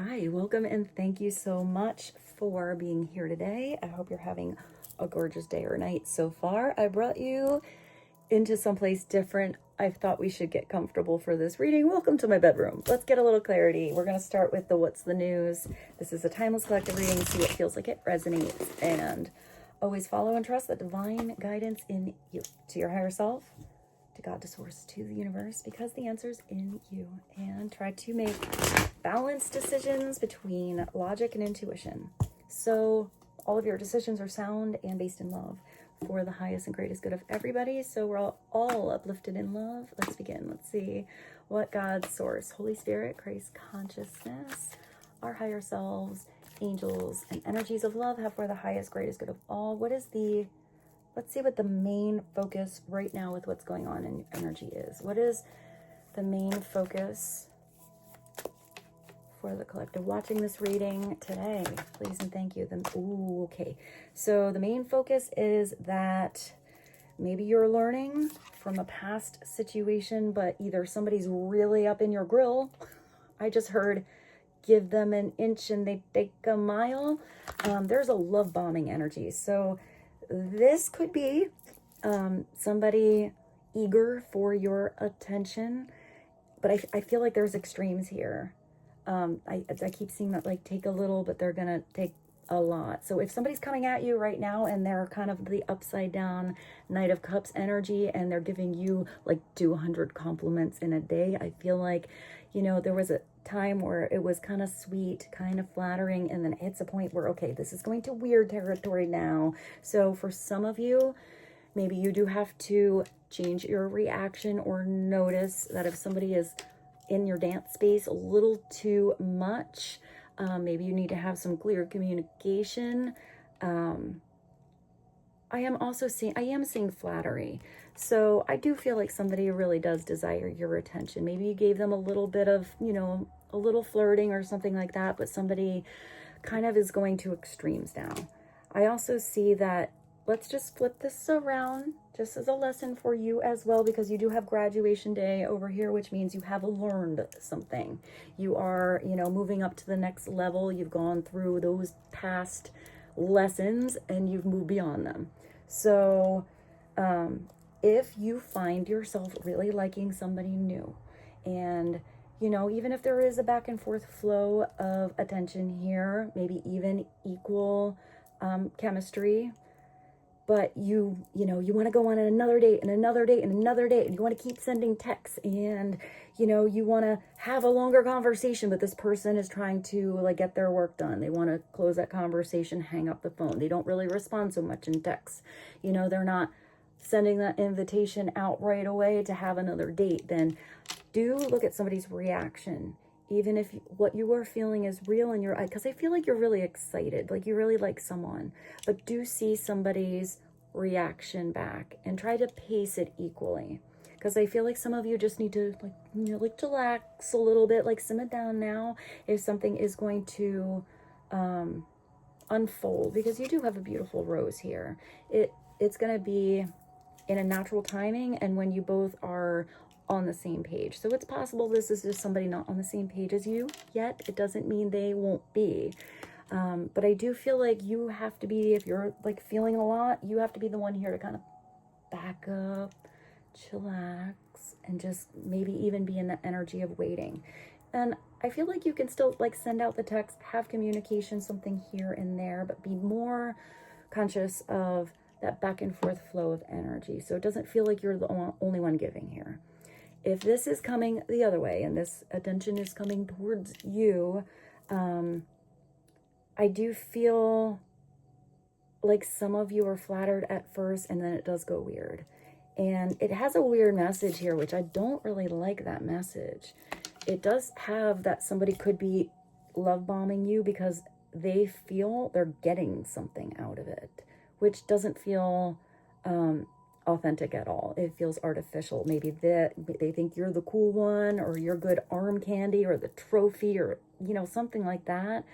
Hi, welcome, and thank you so much for being here today. I hope you're having a gorgeous day or night so far. I brought you into someplace different. I thought we should get comfortable for this reading. Welcome to my bedroom. Let's get a little clarity. We're going to start with the what's the news. This is a timeless collective reading. See what feels like it resonates. And always follow and trust the divine guidance in you, to your higher self, to God, to source, to the universe, because the answer's in you. And try to make balanced decisions between logic and intuition. So all of your decisions are sound and based in love for the highest and greatest good of everybody. So we're all uplifted in love. Let's begin. Let's see what God, source, Holy Spirit, Christ consciousness, our higher selves, angels, and energies of love have for the highest, greatest good of all. Let's see what the main focus right now with what's going on in energy is. What is the main focus for the collective watching this reading today? Please and thank you. Okay. So the main focus is that maybe you're learning from a past situation, but either somebody's really up in your grill. I just heard give them an inch and they take a mile. There's a love bombing energy. So this could be somebody eager for your attention, but I feel like there's extremes here. I keep seeing that, like, take a little, but they're gonna take a lot. So if somebody's coming at you right now and they're kind of the upside down Knight of Cups energy and they're giving you like 200 compliments in a day, I feel like, there was a time where it was kind of sweet, kind of flattering, and then it hits a point where, okay, this is going to weird territory now. So for some of you, maybe you do have to change your reaction or notice that if somebody is in your dance space a little too much, maybe you need to have some clear communication. I am seeing flattery. So I do feel like somebody really does desire your attention. Maybe you gave them a little bit of, a little flirting or something like that, but somebody kind of is going to extremes now. I also see that, let's just flip this around just as a lesson for you as well, because you do have graduation day over here, which means you have learned something. You are, moving up to the next level. You've gone through those past lessons and you've moved beyond them. So if you find yourself really liking somebody new, and even if there is a back and forth flow of attention here, maybe even equal chemistry, but you want to go on another date and another date and another date, and you want to keep sending texts, and you want to have a longer conversation, but this person is trying to get their work done. They want to close that conversation, hang up the phone. They don't really respond so much in texts. They're not sending that invitation out right away to have another date. Then do look at somebody's reaction, even if what you are feeling is real in your eye, because I feel like you're really excited, like you really like someone, but do see somebody's reaction back and try to pace it equally, because I feel like some of you just need to relax a little bit, simmer down now if something is going to unfold, because you do have a beautiful rose here. It's going to be in a natural timing and when you both are on the same page. So it's possible this is just somebody not on the same page as you yet. It doesn't mean they won't be. But I do feel like you have to be, if you're feeling a lot, you have to be the one here to kind of back up, chillax, and just maybe even be in the energy of waiting. And I feel like you can still send out the text, have communication, something here and there, but be more conscious of that back and forth flow of energy. So it doesn't feel like you're the only one giving here. If this is coming the other way and this attention is coming towards you, I do feel like some of you are flattered at first and then it does go weird. And it has a weird message here, which I don't really like that message. It does have that somebody could be love bombing you because they feel they're getting something out of it, which doesn't feel authentic at all. It feels artificial. Maybe they think you're the cool one, or you're good arm candy, or the trophy, or something like that.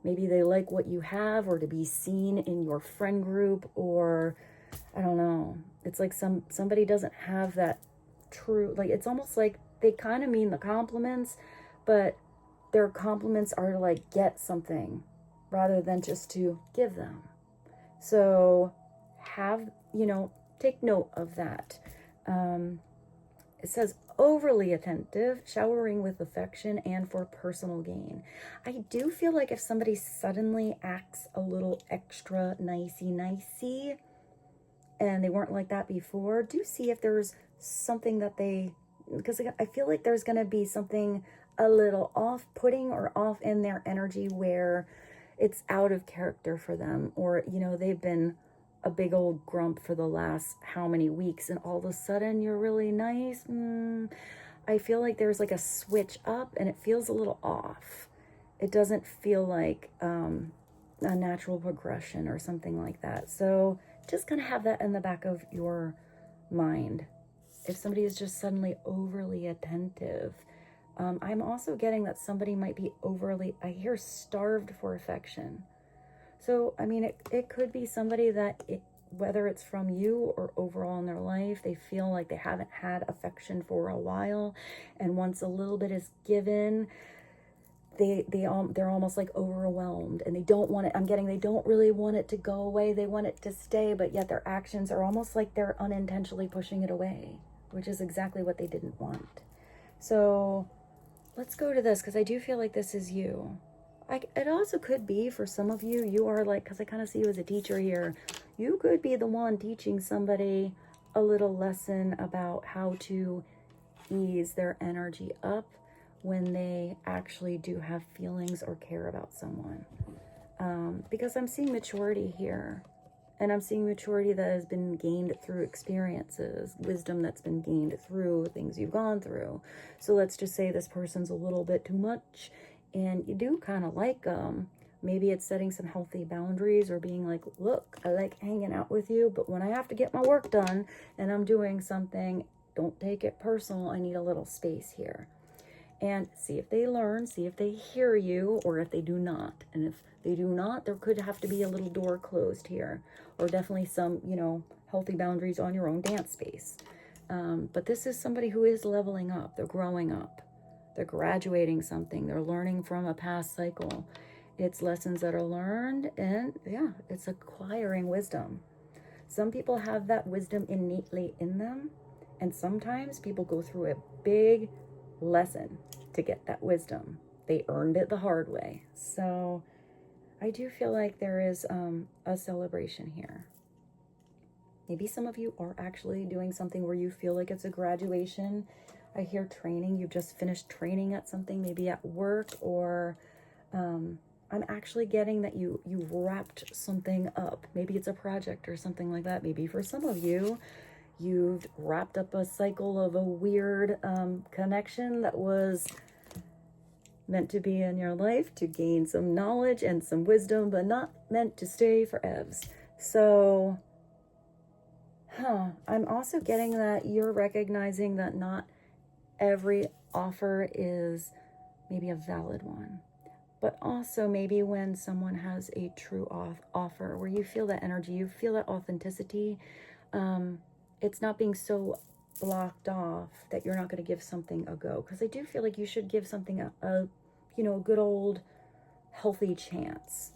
Maybe they like what you have, or to be seen in your friend group, or I don't know. It's like somebody doesn't have that true, it's almost like they kind of mean the compliments, but their compliments are to like get something rather than just to give them. So have, take note of that. It says overly attentive, showering with affection, and for personal gain. I do feel like if somebody suddenly acts a little extra nicey, and they weren't like that before, do see if there's something that because I feel like there's going to be something a little off-putting or off in their energy where it's out of character for them, or, they've been a big old grump for the last how many weeks, and all of a sudden you're really nice. I feel like there's like a switch up and it feels a little off. It doesn't feel like a natural progression or something like that. So just kind of have that in the back of your mind. If somebody is just suddenly overly attentive, I'm also getting that somebody might be I hear starved for affection. So, I mean, it could be somebody that, whether it's from you or overall in their life, they feel like they haven't had affection for a while. And once a little bit is given, they're almost like overwhelmed, and they don't want it. I'm getting they don't really want it to go away. They want it to stay, but yet their actions are almost like they're unintentionally pushing it away, which is exactly what they didn't want. So let's go to this, because I do feel like this is you. It also could be for some of you, you are like, because I kind of see you as a teacher here, you could be the one teaching somebody a little lesson about how to ease their energy up when they actually do have feelings or care about someone. Because I'm seeing maturity here, and I'm seeing maturity that has been gained through experiences, wisdom that's been gained through things you've gone through. So let's just say this person's a little bit too much, and you do kind of like them. Maybe it's setting some healthy boundaries, or being like, look, I like hanging out with you, but when I have to get my work done and I'm doing something, don't take it personal. I need a little space here. And see if they learn, see if they hear you, or if they do not. And if they do not, there could have to be a little door closed here, or definitely some, healthy boundaries on your own dance space. But this is somebody who is leveling up. They're growing up. They're graduating something. They're learning from a past cycle. It's lessons that are learned, and it's acquiring wisdom. Some people have that wisdom innately in them, and sometimes people go through a big lesson to get that wisdom. They earned it the hard way. So I do feel like there is a celebration here. Maybe some of you are actually doing something where you feel like it's a graduation. I hear training. You've just finished training at something, maybe at work, or I'm actually getting that you've wrapped something up. Maybe it's a project or something like that. Maybe for some of you, you've wrapped up a cycle of a weird connection that was meant to be in your life to gain some knowledge and some wisdom, but not meant to stay for evs. So, I'm also getting that you're recognizing that not every offer is maybe a valid one. But also maybe when someone has a true offer where you feel that energy, you feel that authenticity, it's not being so blocked off that you're not going to give something a go. Because I do feel like you should give something a good old healthy chance.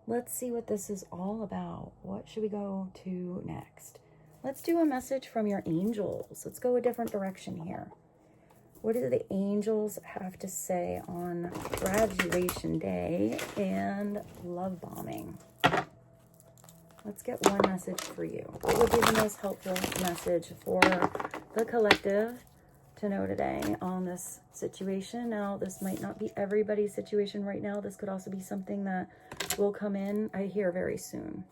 Let's see what this is all about. What should we go to next? Let's do a message from your angels. Let's go a different direction here. What do the angels have to say on graduation day and love bombing? Let's get one message for you. What would be the most helpful message for the collective to know today on this situation? Now, this might not be everybody's situation right now. This could also be something that will come in, I hear, very soon.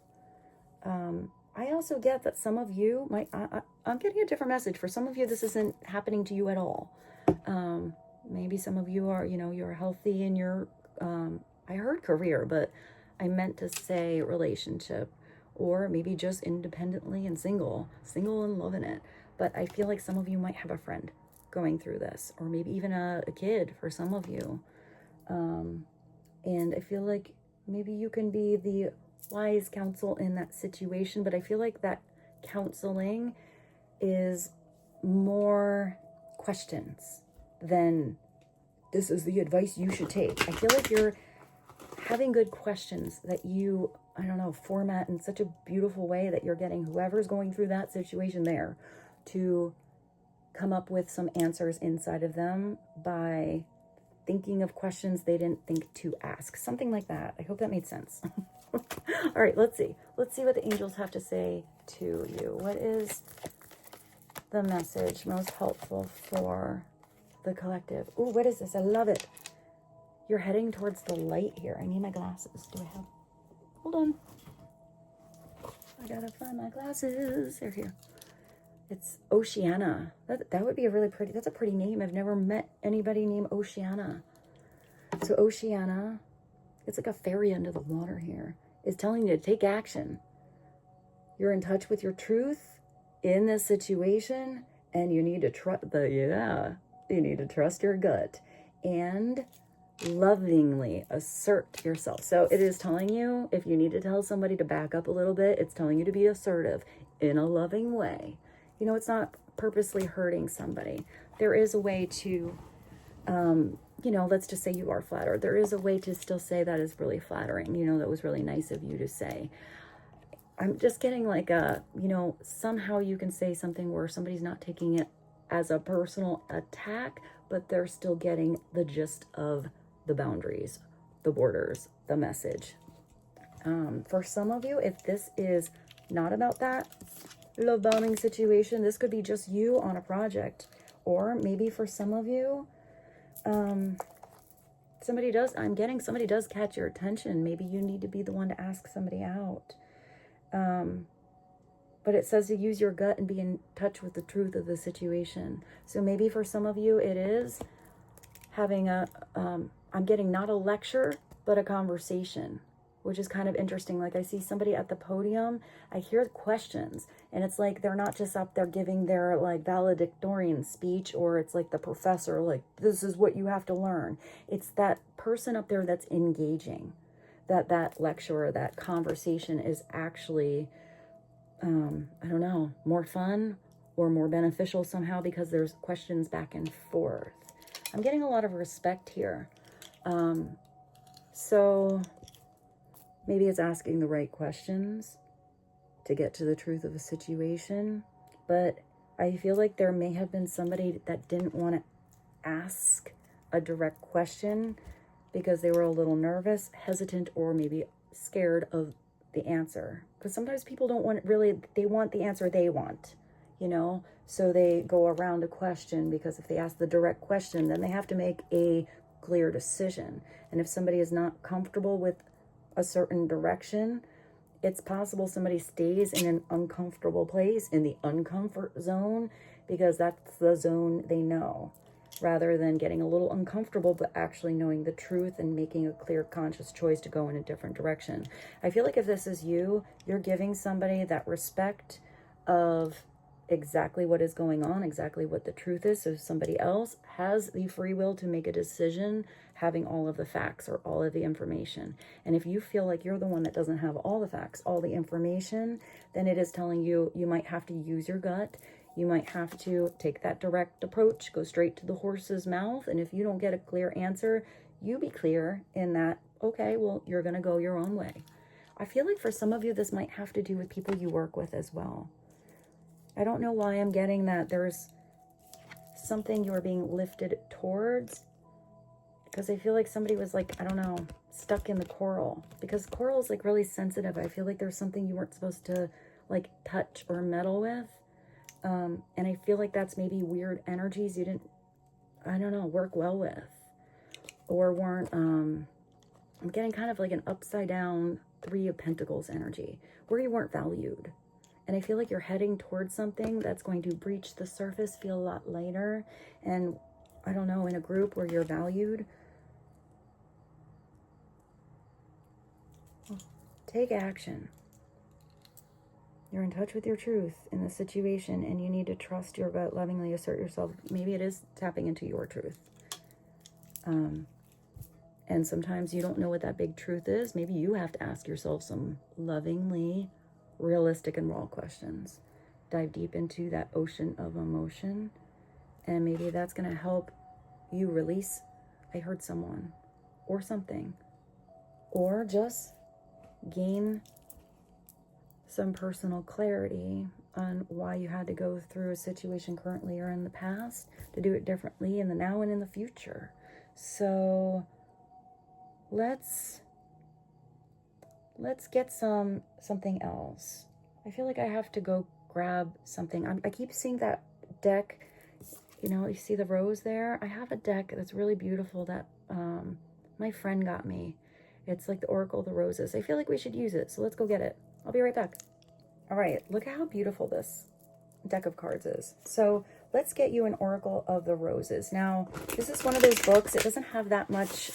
I also get that some of you might, I'm getting a different message. For some of you, this isn't happening to you at all. Maybe some of you are, you're healthy in your, I heard career, but I meant to say relationship, or maybe just independently and single and loving it. But I feel like some of you might have a friend going through this, or maybe even a kid for some of you. And I feel like maybe you can be the wise counsel in that situation, but I feel like that counseling is more questions, then this is the advice you should take. I feel like you're having good questions that you, I don't know, format in such a beautiful way that you're getting whoever's going through that situation there to come up with some answers inside of them by thinking of questions they didn't think to ask. Something like that. I hope that made sense. All right, let's see. Let's see what the angels have to say to you. What is the message most helpful for the collective? Oh, what is this? I love it. You're heading towards the light here. I need my glasses. Do I have... Hold on. I gotta find my glasses. They're here. It's Oceana. That would be a really pretty... That's a pretty name. I've never met anybody named Oceana. So Oceana, it's like a fairy under the water here, is telling you to take action. You're in touch with your truth in this situation, and you need to you need to trust your gut and lovingly assert yourself. So it is telling you, if you need to tell somebody to back up a little bit, it's telling you to be assertive in a loving way. You know, it's not purposely hurting somebody. There is a way to, you know, let's just say you are flattered. There is a way to still say that is really flattering. You know, that was really nice of you to say. I'm just getting like a, you know, somehow you can say something where somebody's not taking it as a personal attack, but they're still getting the gist of the boundaries, the borders, the message. For some of you, if this is not about that love bombing situation, this could be just you on a project. Or maybe for some of you, somebody does catch your attention. Maybe you need to be the one to ask somebody out. But it says to use your gut and be in touch with the truth of the situation. So maybe for some of you, it is having I'm getting not a lecture, but a conversation, which is kind of interesting. Like I see somebody at the podium, I hear questions, and it's like they're not just up there giving their like valedictorian speech, or it's like the professor, like, this is what you have to learn. It's that person up there that's engaging, that lecture, that conversation is actually, I don't know, more fun or more beneficial somehow because there's questions back and forth. I'm getting a lot of respect here. So maybe it's asking the right questions to get to the truth of a situation. But I feel like there may have been somebody that didn't want to ask a direct question because they were a little nervous, hesitant, or maybe scared of the answer. Because sometimes people don't want they want the answer they want, you know? So they go around a question, because if they ask the direct question, then they have to make a clear decision. And if somebody is not comfortable with a certain direction, it's possible somebody stays in an uncomfortable place, in the uncomfort zone, because that's the zone they know, rather than getting a little uncomfortable but actually knowing the truth and making a clear conscious choice to go in a different direction. I feel like if this is you, you're giving somebody that respect of exactly what is going on, exactly what the truth is, so somebody else has the free will to make a decision having all of the facts or all of the information. And if you feel like you're the one that doesn't have all the facts, all the information, then it is telling you you might have to use your gut. You might have to take that direct approach, go straight to the horse's mouth. And if you don't get a clear answer, you be clear in that, okay, well, you're going to go your own way. I feel like for some of you, this might have to do with people you work with as well. I don't know why I'm getting that there's something you are being lifted towards, because I feel like somebody was like, I don't know, stuck in the coral, because coral is like really sensitive. I feel like there's something you weren't supposed to like touch or meddle with. And I feel like that's maybe weird energies you didn't, I don't know, work well with, or weren't, I'm getting kind of like an upside down 3 of Pentacles energy where you weren't valued. And I feel like you're heading towards something that's going to breach the surface, feel a lot lighter. And I don't know, in a group where you're valued. Take action. You're in touch with your truth in the situation, and you need to trust your gut, lovingly assert yourself. Maybe it is tapping into your truth. And sometimes you don't know what that big truth is. Maybe you have to ask yourself some lovingly realistic and raw questions. Dive deep into that ocean of emotion And maybe that's going to help you release, I heard someone, or something, or just gain some personal clarity on why you had to go through a situation currently or in the past to do it differently in the now and in the future. So let's get something else. I feel like I have to go grab something. I keep seeing that deck. You know, you see the rose there? I have a deck that's really beautiful that my friend got me. It's like the Oracle of the Roses. I feel like we should use it, so let's go get it. I'll be right back. All right, look at how beautiful this deck of cards is. So let's get you an Oracle of the Roses. Now, this is one of those books. It doesn't have that much,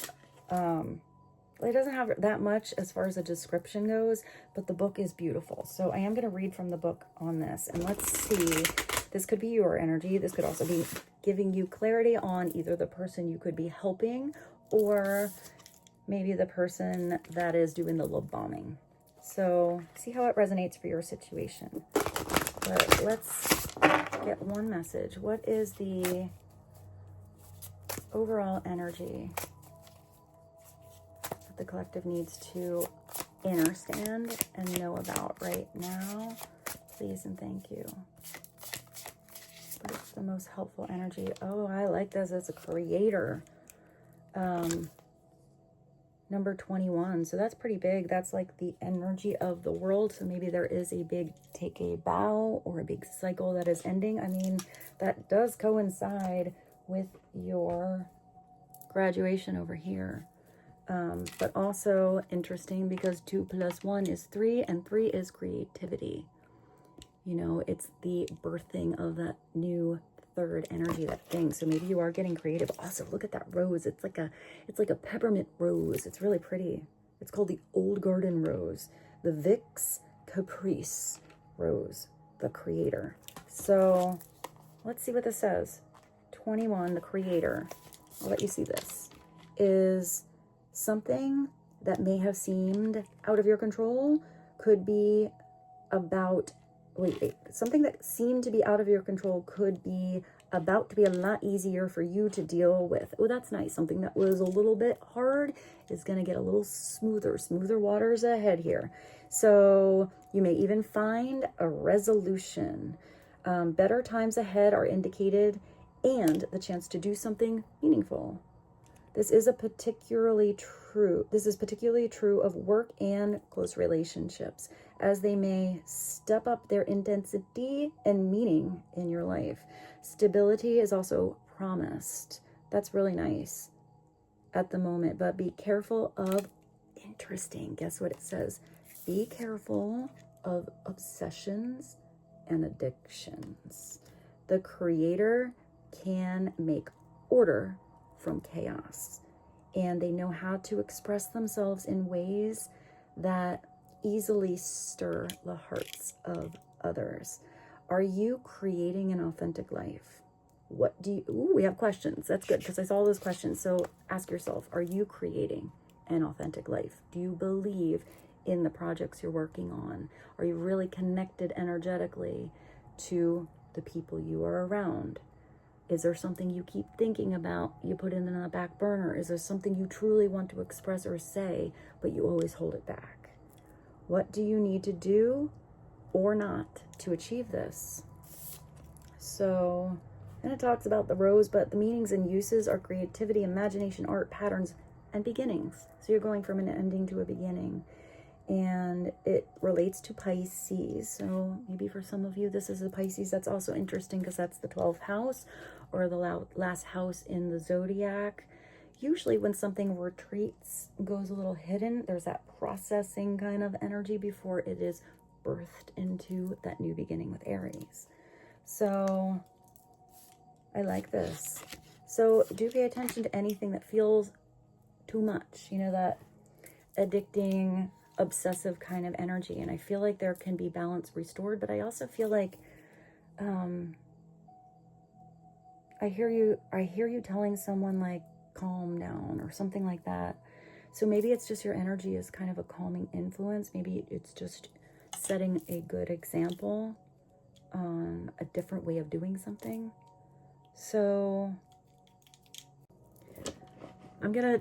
as far as the description goes, but the book is beautiful. So I am going to read from the book on this, and let's see. This could be your energy. This could also be giving you clarity on either the person you could be helping or maybe the person that is doing the love bombing. So see how it resonates for your situation. But let's get one message. What is the overall energy that the collective needs to understand and know about right now? Please and thank you. But it's the most helpful energy. Oh, I like this as a creator. Number 21. So that's pretty big. That's like the energy of the world. So maybe there is a big take a bow or a big cycle that is ending. I mean, that does coincide with your graduation over here. But also interesting because 2 + 1 is 3, and 3 is creativity. You know, it's the birthing of that new third energy, that thing. So maybe you are getting creative. Also, look at that rose. It's like a peppermint rose. It's really pretty. It's called the Old Garden Rose, the Vix Caprice Rose, the creator. So let's see what this says. 21, the creator. I'll let you see this. Is something that may have seemed out of your control could be about something that seemed to be out of your control could be about to be a lot easier for you to deal with. Oh, that's nice. Something that was a little bit hard is going to get a little smoother waters ahead here. So you may even find a resolution. Better times ahead are indicated, and the chance to do something meaningful. This is particularly true of work and close relationships, as they may step up their intensity and meaning in your life. Stability is also promised. That's really nice at the moment, but be careful of, interesting, guess what it says? Be careful of obsessions and addictions. The creator can make order from chaos, and they know how to express themselves in ways that easily stir the hearts of others. Are you creating an authentic life? What do you, we have questions. That's good because I saw those questions. So ask yourself, are you creating an authentic life? Do you believe in the projects you're working on? Are you really connected energetically to the people you are around? Is there something you keep thinking about, you put it in the back burner? Is there something you truly want to express or say, but you always hold it back? What do you need to do or not to achieve this? So, and it talks about the rose, but the meanings and uses are creativity, imagination, art, patterns, and beginnings. So you're going from an ending to a beginning. And it relates to Pisces. So maybe for some of you, this is a Pisces. That's also interesting because that's the 12th house or the last house in the zodiac. Usually when something retreats, goes a little hidden, there's that processing kind of energy before it is birthed into that new beginning with Aries. So I like this. So do pay attention to anything that feels too much, you know, that addicting, obsessive kind of energy. And I feel like there can be balance restored, but I also feel like I hear you telling someone like calm down or something like that. So maybe it's just your energy is kind of a calming influence. Maybe it's just setting a good example on a different way of doing something. So I'm gonna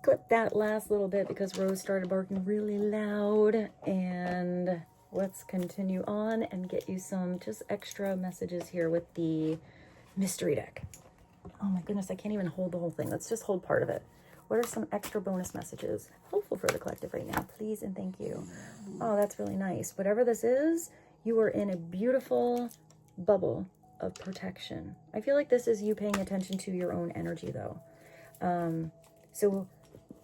clip that last little bit because Rose started barking really loud, and let's continue on and get you some just extra messages here with the mystery deck. Oh my goodness, I can't even hold the whole thing. Let's just hold part of it. What are some extra bonus messages hopeful for the collective right now? Please and thank you. Oh, that's really nice. Whatever this is, you are in a beautiful bubble of protection. I feel like this is you paying attention to your own energy though. So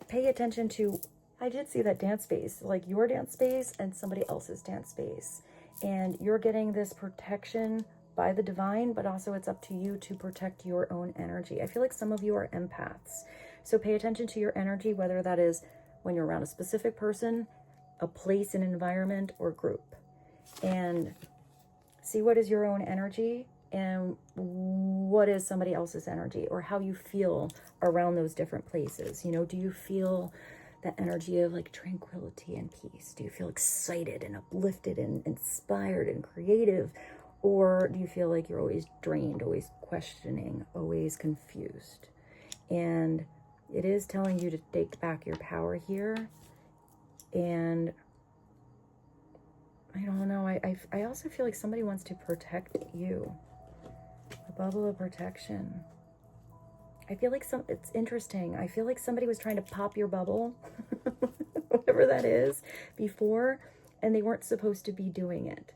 pay attention to, I did see that dance space, like your dance space and somebody else's dance space. And you're getting this protection by the divine, but also it's up to you to protect your own energy. I feel like some of you are empaths. So pay attention to your energy, whether that is when you're around a specific person, a place, an environment, or group. And see what is your own energy and what is somebody else's energy, or how you feel around those different places. You know, do you feel that energy of like tranquility and peace? Do you feel excited and uplifted and inspired and creative? Or do you feel like you're always drained, always questioning, always confused? And it is telling you to take back your power here. And I don't know, I also feel like somebody wants to protect you. A bubble of protection. I feel like it's interesting. I feel like somebody was trying to pop your bubble, whatever that is, before, and they weren't supposed to be doing it.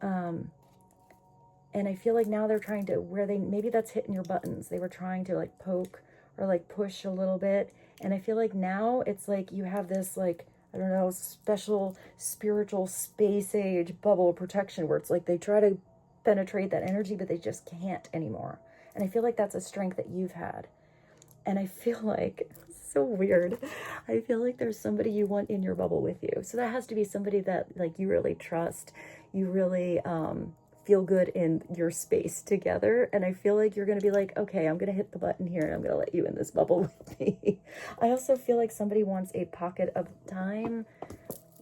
And I feel like now they're trying to, maybe that's hitting your buttons. They were trying to like poke or like push a little bit. And I feel like now it's like you have this like, I don't know, special spiritual space age bubble of protection where it's like they try to penetrate that energy, but they just can't anymore. And I feel like that's a strength that you've had. And I feel like, it's so weird, I feel like there's somebody you want in your bubble with you. So that has to be somebody that like you really trust, you really feel good in your space together. And I feel like you're going to be like, okay, I'm going to hit the button here and I'm going to let you in this bubble with me. I also feel like somebody wants a pocket of time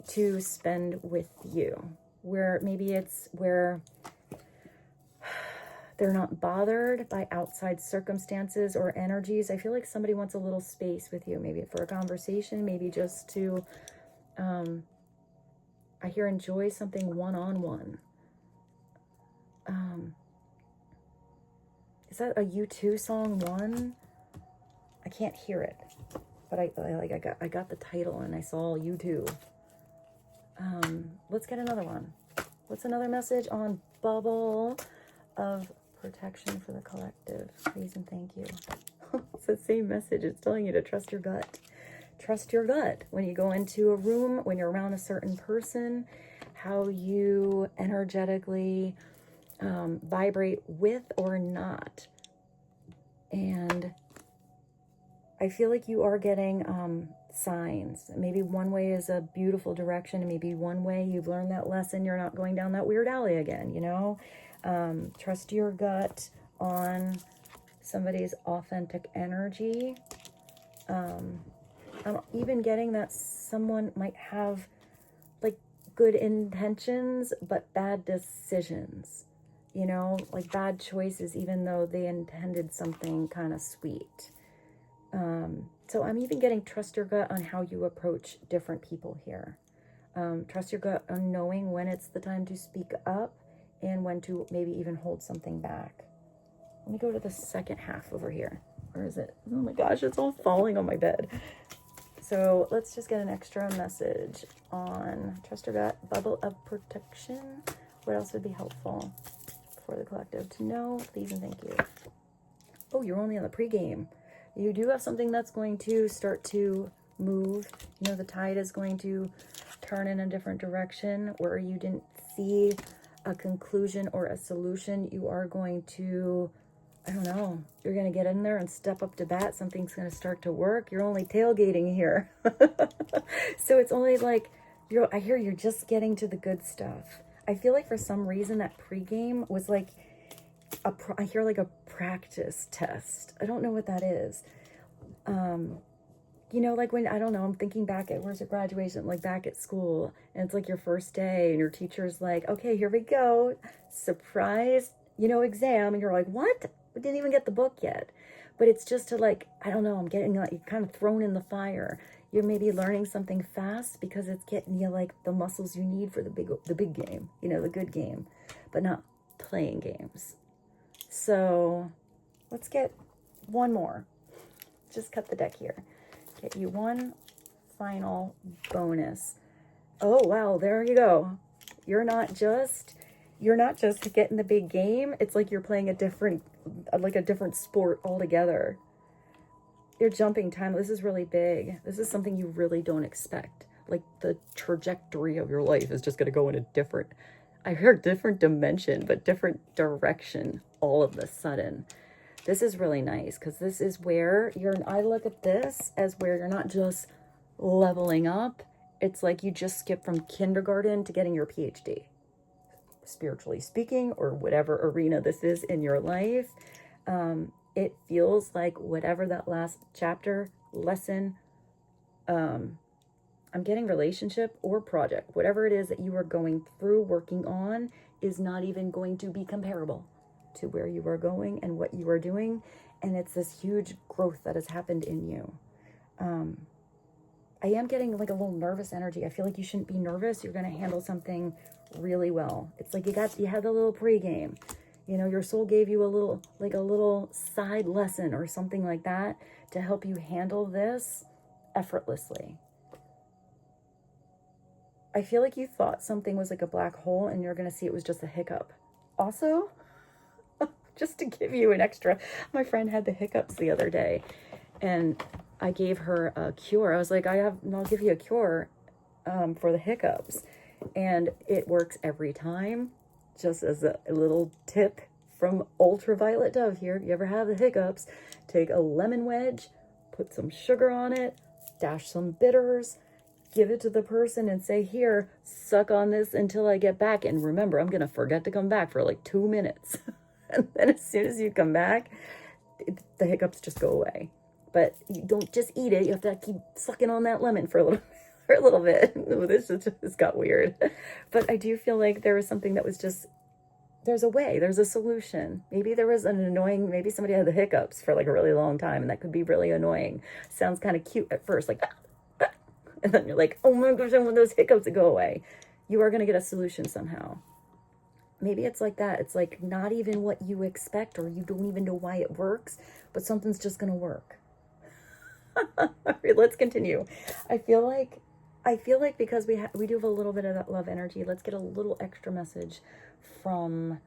to spend with you, where maybe it's where they're not bothered by outside circumstances or energies. I feel like somebody wants a little space with you, maybe for a conversation, maybe just to, I hear enjoy something one-on-one. Is that a U2 song, One? I can't hear it, but I got the title and I saw U2. Let's get another one. What's another message on bubble of protection for the collective? Please and thank you. It's the same message. It's telling you to trust your gut. Trust your gut when you go into a room, when you're around a certain person, how you energetically vibrate with or not. And I feel like you are getting signs. Maybe one way is a beautiful direction, and maybe one way you've learned that lesson, you're not going down that weird alley again, you know? Trust your gut on somebody's authentic energy. I'm even getting that someone might have like good intentions, but bad decisions, you know, like bad choices, even though they intended something kind of sweet. So I'm even getting trust your gut on how you approach different people here. Trust your gut on knowing when it's the time to speak up and when to maybe even hold something back. Let me go to the second half over here. Where is it? Oh my gosh, it's all falling on my bed. So let's just get an extra message on trust your gut, bubble of protection. What else would be helpful for the collective to know? Please and thank you. Oh, you're only on the pregame. You do have something that's going to start to move. You know, the tide is going to turn in a different direction where you didn't see a conclusion or a solution. You are going to, I don't know, you're going to get in there and step up to bat. Something's going to start to work. You're only tailgating here. So it's only like, I hear you're just getting to the good stuff. I feel like for some reason that pregame was like, I hear like a practice test. I don't know what that is. You know, like when, I don't know, I'm thinking back at, where's your graduation? Like back at school, and it's like your first day and your teacher's like, okay, here we go. Surprise, you know, exam. And you're like, what? We didn't even get the book yet. But it's just to like, I don't know, I'm getting like, you're kind of thrown in the fire. You're maybe learning something fast because it's getting you like the muscles you need for the big game, you know, the good game, but not playing games. So let's get one more. Just cut the deck here. Get you one final bonus. Oh, wow, there you go. You're not just getting the big game. It's like you're playing a different sport altogether. You're jumping time. This is really big. This is something you really don't expect. Like the trajectory of your life is just going to go in a different, I heard different dimension, but different direction all of a sudden. This is really nice because this is where I look at this as where you're not just leveling up. It's like you just skip from kindergarten to getting your PhD, spiritually speaking, or whatever arena this is in your life. It feels like whatever that last chapter, lesson, I'm getting relationship or project, whatever it is that you are going through, working on, is not even going to be comparable to where you are going and what you are doing. And it's this huge growth that has happened in you. I am getting like a little nervous energy. I feel like you shouldn't be nervous. You're going to handle something really well. It's like you had the little pregame. You know, your soul gave you a little side lesson or something like that to help you handle this effortlessly. I feel like you thought something was like a black hole and you're going to see it was just a hiccup. Also, just to give you an extra, my friend had the hiccups the other day and I gave her a cure. I was like, I'll give you a cure for the hiccups. And it works every time. Just as a little tip from Ultraviolet Dove here. You ever have the hiccups, take a lemon wedge, put some sugar on it, dash some bitters, give it to the person and say, here, suck on this until I get back. And remember, I'm going to forget to come back for like 2 minutes. And then as soon as you come back, the hiccups just go away. But you don't just eat it. You have to keep sucking on that lemon for a little bit. This just got weird. But I do feel like there was something that was just, there's a way, there's a solution. Maybe there was maybe somebody had the hiccups for like a really long time and that could be really annoying. Sounds kind of cute at first, like, and then you're like, oh my gosh, I want those hiccups to go away. You are going to get a solution somehow. Maybe it's like that. It's like not even what you expect or you don't even know why it works, but something's just going to work. All right, let's continue. I feel like because we do have a little bit of that love energy, let's get a little extra message from,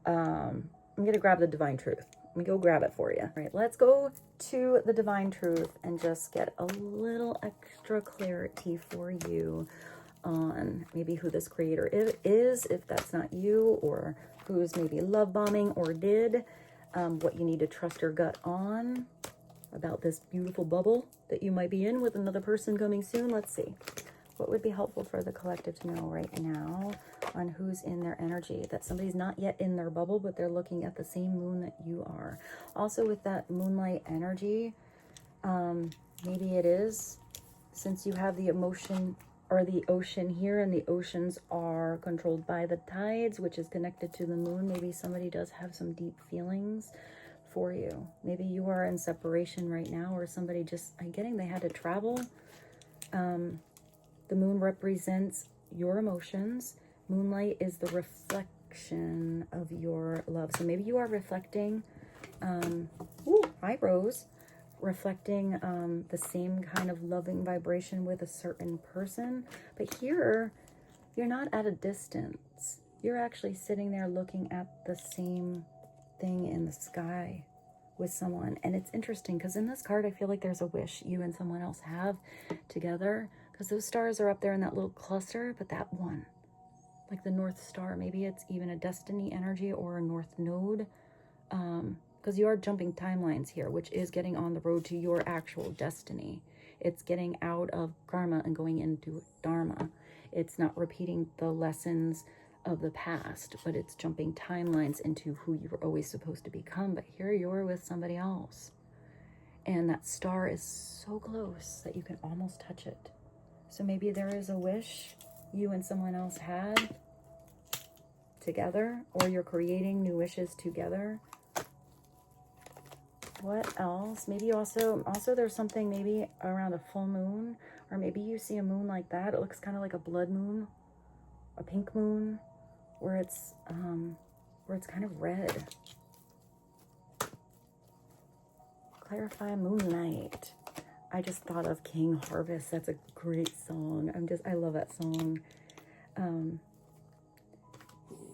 I'm going to grab the divine truth. Let me go grab it for you. All right, let's go to the divine truth and just get a little extra clarity for you on maybe who this creator is, if that's not you, or who's maybe love bombing or did, what you need to trust your gut on about this beautiful bubble that you might be in with another person coming soon. Let's see. What would be helpful for the collective to know right now on who's in their energy? That somebody's not yet in their bubble, but they're looking at the same moon that you are. Also with that moonlight energy, maybe it is, since you have the emotion or the ocean here, and the oceans are controlled by the tides, which is connected to the moon, maybe somebody does have some deep feelings for you. Maybe you are in separation right now, or somebody just, I'm getting they had to travel. The moon represents your emotions. Moonlight is the reflection of your love. So maybe you are reflecting, hi Rose, reflecting the same kind of loving vibration with a certain person. But here, you're not at a distance. You're actually sitting there looking at the same thing in the sky with someone. And it's interesting because in this card I feel like there's a wish you and someone else have together, because those stars are up there in that little cluster, but that one, like the North Star, maybe it's even a destiny energy or a North Node, because you are jumping timelines here, which is getting on the road to your actual destiny. It's getting out of karma and going into Dharma. It's not repeating the lessons of the past, but it's jumping timelines into who you were always supposed to become. But here you're with somebody else, and that star is so close that you can almost touch it. So maybe there is a wish you and someone else had together, or you're creating new wishes together. What else? Maybe also there's something maybe around a full moon, or maybe you see a moon like that. It looks kind of like a blood moon, a pink moon, where it's kind of red. Clarify moonlight. I just thought of King Harvest. That's a great song. I love that song.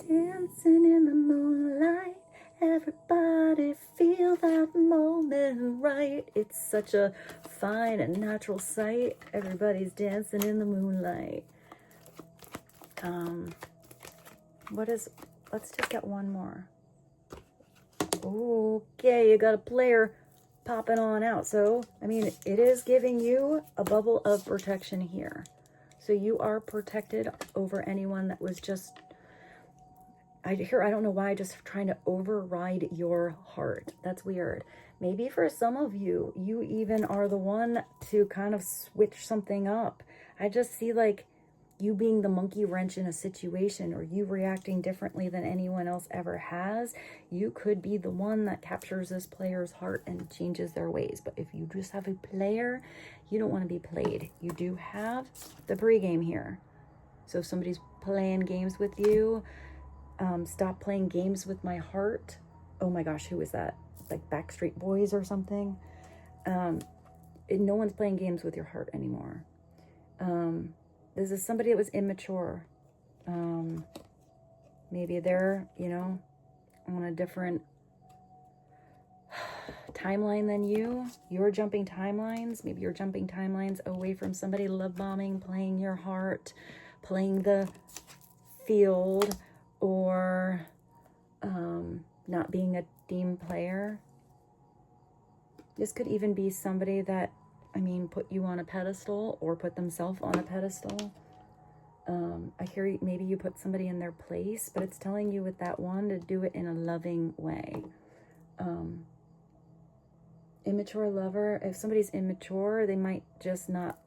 Dancing in the moonlight, everybody feel that moment right. It's such a fine and natural sight. Everybody's dancing in the moonlight. Let's just get one more. Okay, you got a player popping on out. So, I mean, it is giving you a bubble of protection here. So you are protected over anyone that was just, I don't know why, just trying to override your heart. That's weird. Maybe for some of you, you even are the one to kind of switch something up. I just see like you being the monkey wrench in a situation, or you reacting differently than anyone else ever has. You could be the one that captures this player's heart and changes their ways. But if you just have a player, you don't want to be played. You do have the pregame here. So if somebody's playing games with you, stop playing games with my heart. Oh my gosh, who is that? Like Backstreet Boys or something? No one's playing games with your heart anymore. This is somebody that was immature. Maybe they're, on a different timeline than you. You're jumping timelines. Maybe you're jumping timelines away from somebody love bombing, playing your heart, playing the field, or not being a team player. This could even be somebody that, put you on a pedestal or put themselves on a pedestal. I hear maybe you put somebody in their place, but it's telling you with that one to do it in a loving way. Immature lover, if somebody's immature, they might just not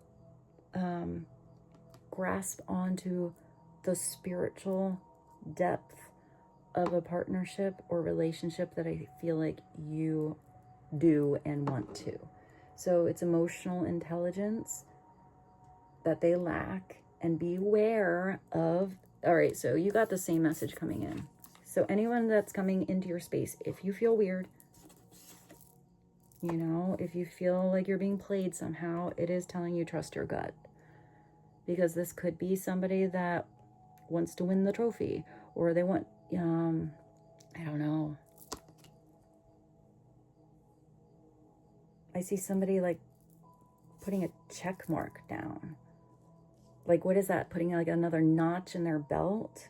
grasp onto the spiritual depth of a partnership or relationship that I feel like you do and want to. So it's emotional intelligence that they lack, and beware of. All right, so you got the same message coming in. So anyone that's coming into your space, if you feel weird, if you feel like you're being played somehow, it is telling you trust your gut. Because this could be somebody that wants to win the trophy, or they want, I don't know. I see somebody like putting a check mark down. Like, what is that? Putting like another notch in their belt?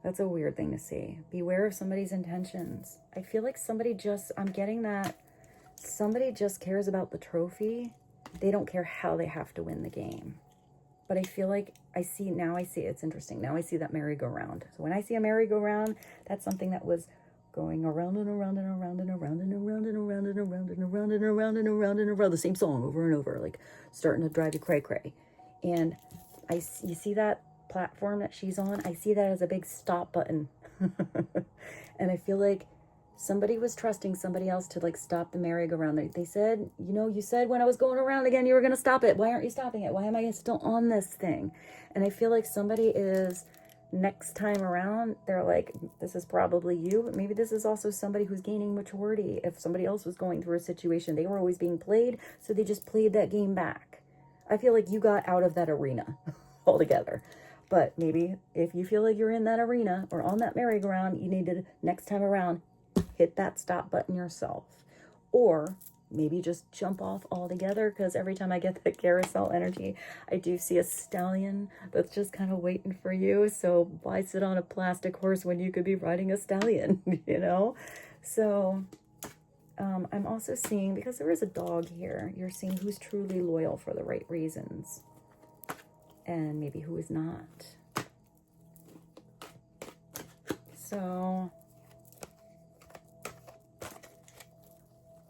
That's a weird thing to see. Beware of somebody's intentions. I feel like I'm getting that somebody just cares about the trophy. They don't care how they have to win the game. But I feel like it's interesting. Now I see that merry-go-round. So when I see a merry-go-round, that's something that was going around and around and around and around and around and around and around and around and around and around and around, the same song over and over, like starting to drive you cray-cray. And you see that platform that she's on? I see that as a big stop button. And I feel like somebody was trusting somebody else to like stop the merry-go-round. They said, you said when I was going around again, you were going to stop it. Why aren't you stopping it? Why am I still on this thing? And I feel like somebody is, next time around, they're like, this is probably you, but maybe this is also somebody who's gaining maturity. If somebody else was going through a situation, they were always being played, so they just played that game back. I feel like you got out of that arena altogether. But maybe if you feel like you're in that arena or on that merry-go-round, you need to, next time around, hit that stop button yourself. Or maybe just jump off altogether, because every time I get the carousel energy, I do see a stallion that's just kind of waiting for you. So why sit on a plastic horse when you could be riding a stallion, So I'm also seeing, because there is a dog here, you're seeing who's truly loyal for the right reasons, and maybe who is not. So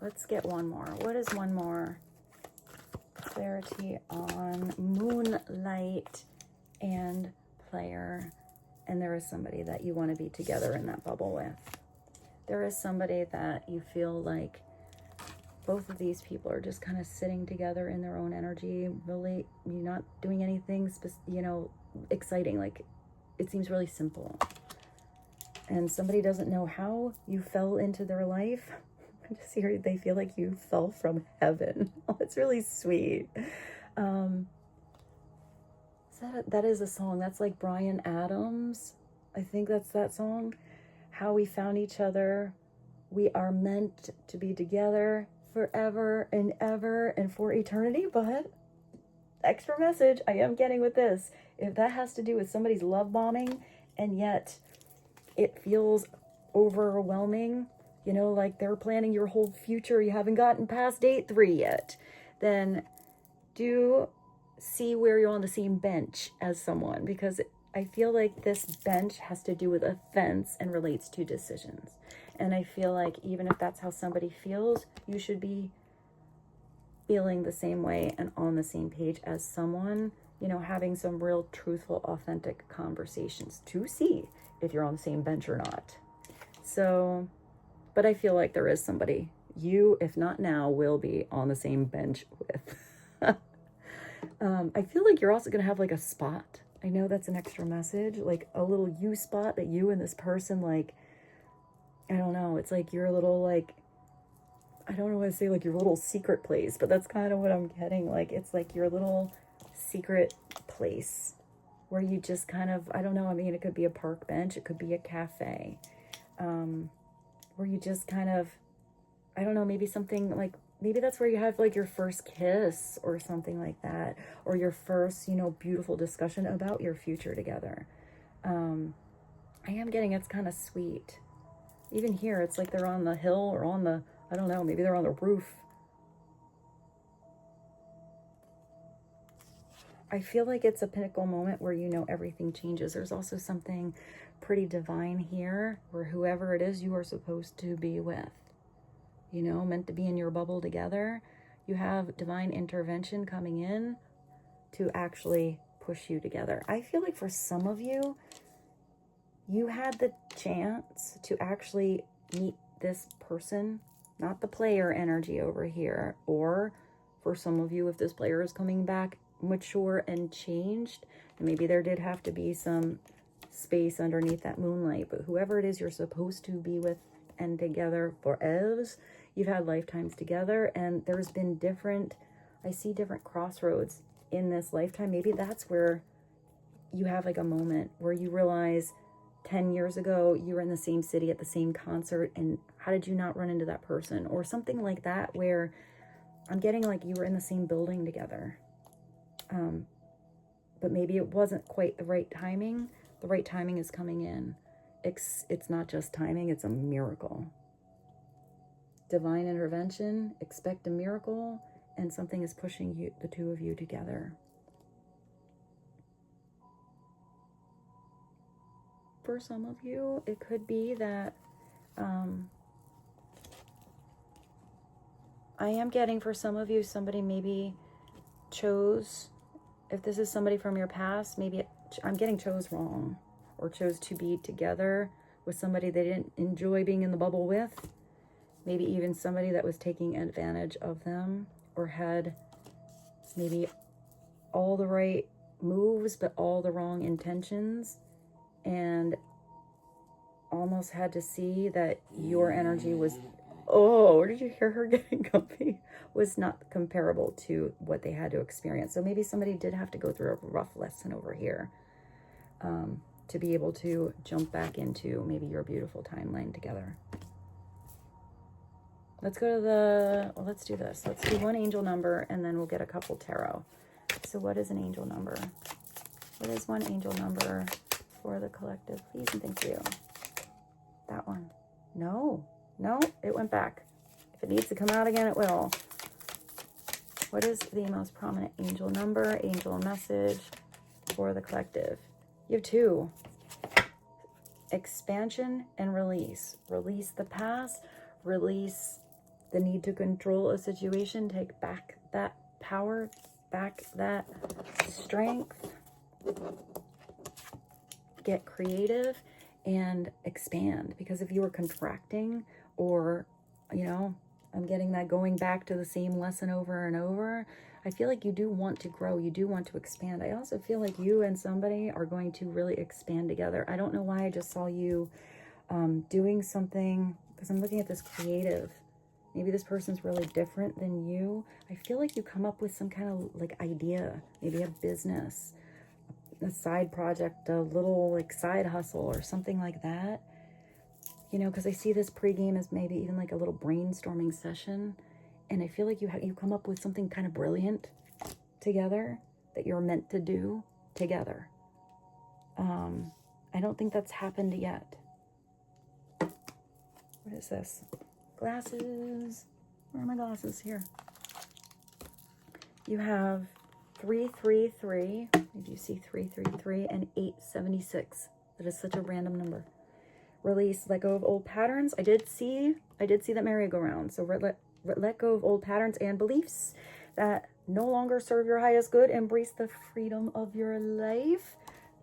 let's get one more. What is one more? Clarity on moonlight and player. And there is somebody that you want to be together in that bubble with. There is somebody that you feel like both of these people are just kind of sitting together in their own energy. Really, you're not doing anything, exciting. Like, it seems really simple. And somebody doesn't know how you fell into their life. I just hear they feel like you fell from heaven. Oh, it's really sweet. That is a song. That's like Bryan Adams. I think that's that song. How we found each other. We are meant to be together forever and ever and for eternity. But extra message I am getting with this. If that has to do with somebody's love bombing and yet it feels overwhelming, you know, like they're planning your whole future, you haven't gotten past date 3 yet, then do see where you're on the same bench as someone, because I feel like this bench has to do with a fence and relates to decisions. And I feel like even if that's how somebody feels, you should be feeling the same way and on the same page as someone, you know, having some real truthful, authentic conversations to see if you're on the same bench or not. So, but I feel like there is somebody you, if not now, will be on the same bench with. I feel like you're also going to have like a spot. I know that's an extra message, like a little you spot that you and this person, like, I don't know. It's like your little, like, I don't know what to say, like your little secret place, but that's kind of what I'm getting. Like, it's like your little secret place where you just kind of, I don't know. I mean, it could be a park bench. It could be a cafe, where you just kind of, I don't know, maybe something like, maybe that's where you have like your first kiss or something like that, or your first, you know, beautiful discussion about your future together. I am getting, it's kind of sweet. Even here, it's like they're on the hill or on the, I don't know, maybe they're on the roof. I feel like it's a pinnacle moment where, you know, everything changes. There's also something pretty divine here where whoever it is you are supposed to be with, you know, meant to be in your bubble together, you have divine intervention coming in to actually push you together. I feel like for some of you, you had the chance to actually meet this person, not the player energy over here. Or for some of you, if this player is coming back mature and changed, maybe there did have to be some space underneath that moonlight. But whoever it is you're supposed to be with and together forever, you've had lifetimes together, and there's been different, I see different crossroads in this lifetime. Maybe that's where you have like a moment where you realize 10 years ago you were in the same city at the same concert, and how did you not run into that person? Or something like that, where I'm getting like you were in the same building together, but maybe it wasn't quite the right timing. The right timing is coming in. It's not just timing, it's a miracle. Divine intervention, expect a miracle, and something is pushing you, the two of you together. For some of you, it could be that I am getting, for some of you, somebody maybe chose, if this is somebody from your past, maybe I'm getting chose wrong, or chose to be together with somebody they didn't enjoy being in the bubble with. Maybe even somebody that was taking advantage of them, or had maybe all the right moves but all the wrong intentions, and almost had to see that your energy was, oh, did you hear her getting comfy? Was not comparable to what they had to experience. So maybe somebody did have to go through a rough lesson over here, to be able to jump back into maybe your beautiful timeline together. Let's go to let's do this. Let's do one angel number, and then we'll get a couple tarot. So what is an angel number? What is one angel number for the collective? Please and thank you. That one. No, it went back. If it needs to come out again, it will. What is the most prominent angel number, angel message for the collective? You have 2. Expansion and release. Release the past. Release the need to control a situation. Take back that power, back that strength. Get creative and expand. Because if you were contracting, or, you know, I'm getting that going back to the same lesson over and over. I feel like you do want to grow. You do want to expand. I also feel like you and somebody are going to really expand together. I don't know why I just saw you doing something, because I'm looking at this creative. Maybe this person's really different than you. I feel like you come up with some kind of like idea, maybe a business, a side project, a little like side hustle or something like that. You know, because I see this pregame as maybe even like a little brainstorming session. And I feel like you come up with something kind of brilliant together that you're meant to do together. I don't think that's happened yet. What is this? Glasses. Where are my glasses? Here. You have 333. Maybe you see 333 and 876. That is such a random number. Release, let go of old patterns. I did see that merry-go-round. So let go of old patterns and beliefs that no longer serve your highest good. Embrace the freedom of your life.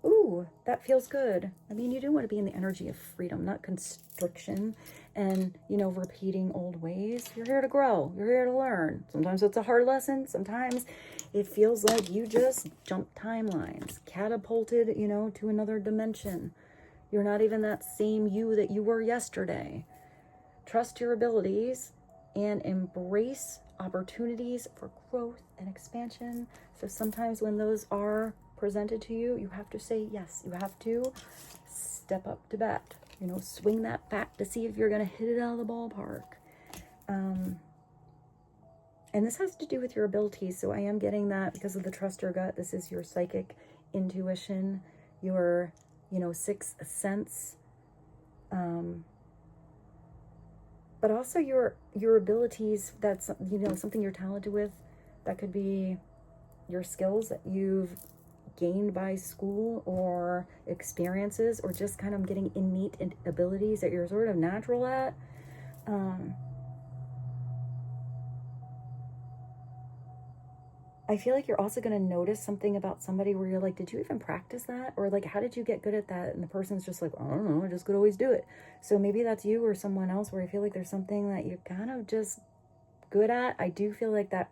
Ooh, that feels good. I mean, you do want to be in the energy of freedom, not constriction and, you know, repeating old ways. You're here to grow. You're here to learn. Sometimes it's a hard lesson. Sometimes it feels like you just jumped timelines, catapulted, you know, to another dimension. You're not even that same you that you were yesterday. Trust your abilities and embrace opportunities for growth and expansion. So sometimes when those are presented to you, you have to say yes. You have to step up to bat. You know, swing that bat to see if you're going to hit it out of the ballpark. And this has to do with your abilities. So I am getting that because of the trust your gut. This is your psychic intuition, your, you know, sixth sense. But also your abilities, that's, you know, something you're talented with. That could be your skills that you've gained by school or experiences, or just kind of getting innate abilities that you're sort of natural at. I feel like you're also going to notice something about somebody where you're like, did you even practice that? Or like, how did you get good at that? And the person's just like, I don't know, I just could always do it. So maybe that's you or someone else where I feel like there's something that you're kind of just good at. I do feel like that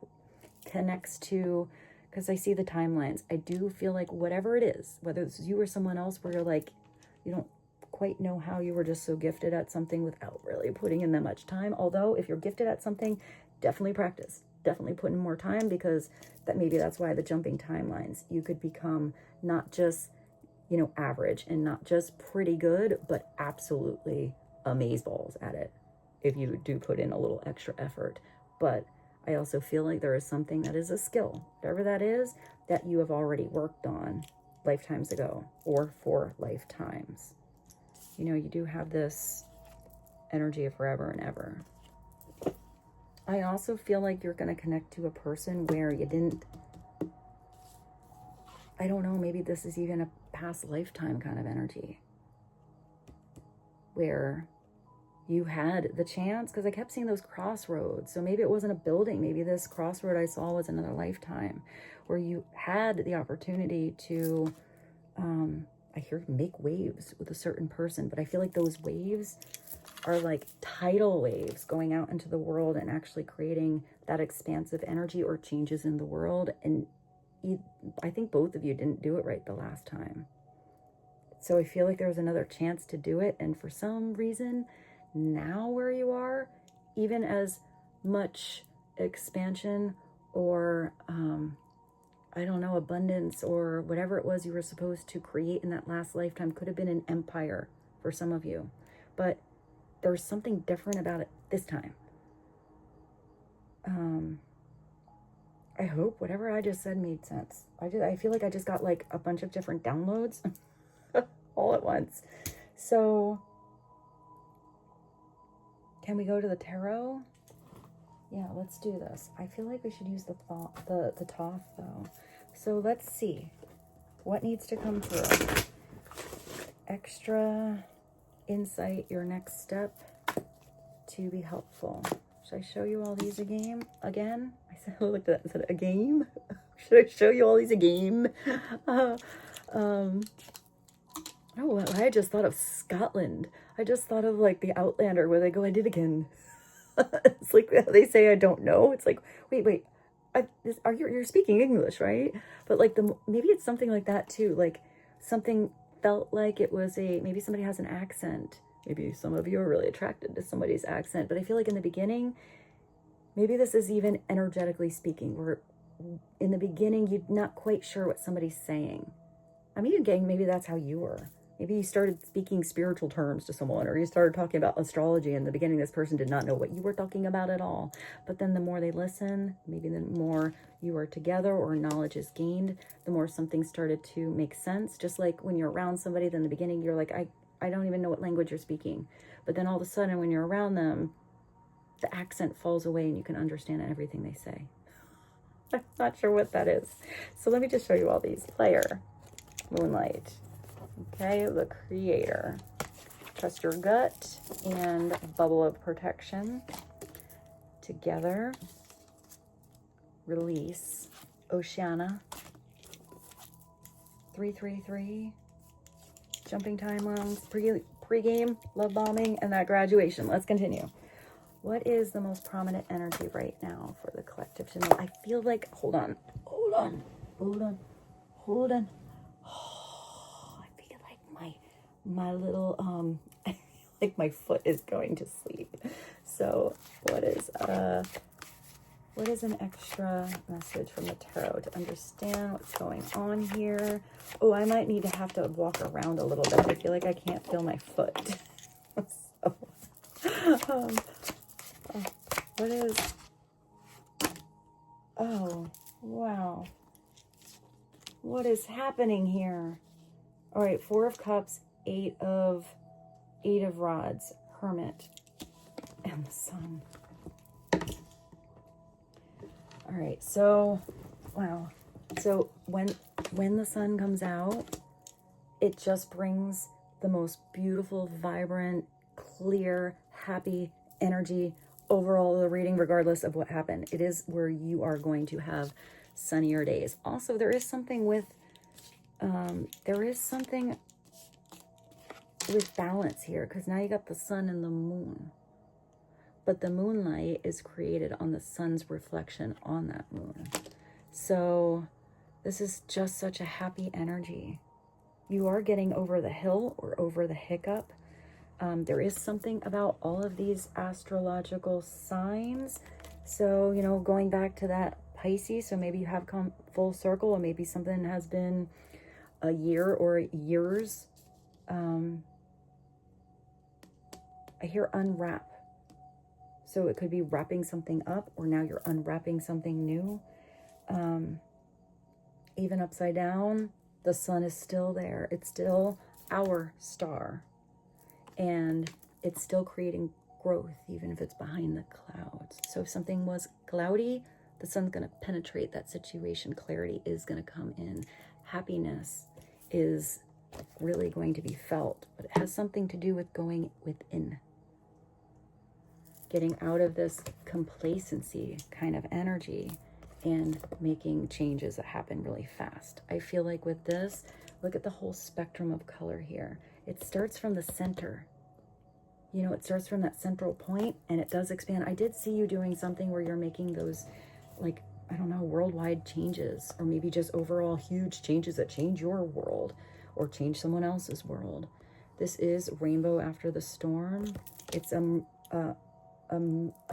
connects to, because I see the timelines. I do feel like whatever it is, whether it's you or someone else where you're like, you don't quite know how you were just so gifted at something without really putting in that much time. Although if you're gifted at something, definitely practice. Definitely put in more time, because that's why the jumping timelines. You could become not just, you know, average and not just pretty good, but absolutely amazeballs at it if you do put in a little extra effort. But I also feel like there is something that is a skill, whatever that is, that you have already worked on lifetimes ago or for lifetimes. You know, you do have this energy of forever and ever. I also feel like you're going to connect to a person where you didn't, I don't know, maybe this is even a past lifetime kind of energy, where you had the chance, because I kept seeing those crossroads. So maybe it wasn't a building. Maybe this crossroad I saw was another lifetime where you had the opportunity to, I hear make waves with a certain person, but I feel like those waves are like tidal waves going out into the world and actually creating that expansive energy or changes in the world. And I think both of you didn't do it right the last time. So I feel like there was another chance to do it. And for some reason, now where you are, even as much expansion or, I don't know, abundance or whatever it was you were supposed to create in that last lifetime, could have been an empire for some of you. But there's something different about it this time. I hope whatever I just said made sense. I feel like I just got like a bunch of different downloads all at once. So can we go to the tarot? Yeah, let's do this. I feel like we should use the Thoth though. So let's see what needs to come through. Extra insight, your next step to be helpful. Should I show you all these again? I said, I looked at that and said, a game? Should I show you all these a game? Oh, I just thought of Scotland. I just thought of like the Outlander where they go, I did again. It's like they say, I don't know. It's like, wait, you're speaking English, right? But like maybe it's something like that too. Like something felt like it was maybe somebody has an accent. Maybe some of you are really attracted to somebody's accent, but I feel like in the beginning, maybe this is even energetically speaking, where in the beginning, you're not quite sure what somebody's saying. I mean, again, maybe that's how you were. Maybe you started speaking spiritual terms to someone, or you started talking about astrology. In the beginning, this person did not know what you were talking about at all. But then the more they listen, maybe the more you are together or knowledge is gained, the more something started to make sense. Just like when you're around somebody, then in the beginning, you're like, I don't even know what language you're speaking. But then all of a sudden, when you're around them, the accent falls away and you can understand everything they say. I'm not sure what that is. So let me just show you all these. Player, Moonlight, okay, the Creator, Trust Your Gut, and Bubble of Protection, Together, Release, Oceana, 333, Jumping Timelines, Pre-game, Love Bombing, and that Graduation. Let's continue. What is the most prominent energy right now for the collective to know? I feel like, hold on. Oh, I feel like my little, I feel like my foot is going to sleep. So what is an extra message from the tarot to understand what's going on here? Oh, I might need to have to walk around a little bit. I feel like I can't feel my foot. So, what is, oh, wow. What is happening here? All right, 4 of Cups, 8 of Rods, Hermit, and the Sun. All right, so, wow. So when the sun comes out, it just brings the most beautiful, vibrant, clear, happy energy overall the reading, regardless of what happened. It is where you are going to have sunnier days. Also, there is something with balance here, because now you got the sun and the moon. But the moonlight is created on the sun's reflection on that moon. So this is just such a happy energy. You are getting over the hill or over the hiccup. There is something about all of these astrological signs. So, you know, going back to that Pisces, so maybe you have come full circle, or maybe something has been a year or years. I hear unwrap. So it could be wrapping something up, or now you're unwrapping something new. Even upside down, the sun is still there. It's still our star. And it's still creating growth, even if it's behind the clouds. So if something was cloudy, the sun's going to penetrate that situation. Clarity is going to come in. Happiness is really going to be felt. But it has something to do with going within. Getting out of this complacency kind of energy and making changes that happen really fast. I feel like with this, look at the whole spectrum of color here. It starts from the center. You know, it starts from that central point and it does expand. I did see you doing something where you're making those, like, I don't know, worldwide changes, or maybe just overall huge changes that change your world or change someone else's world. This is Rainbow After the Storm. It's a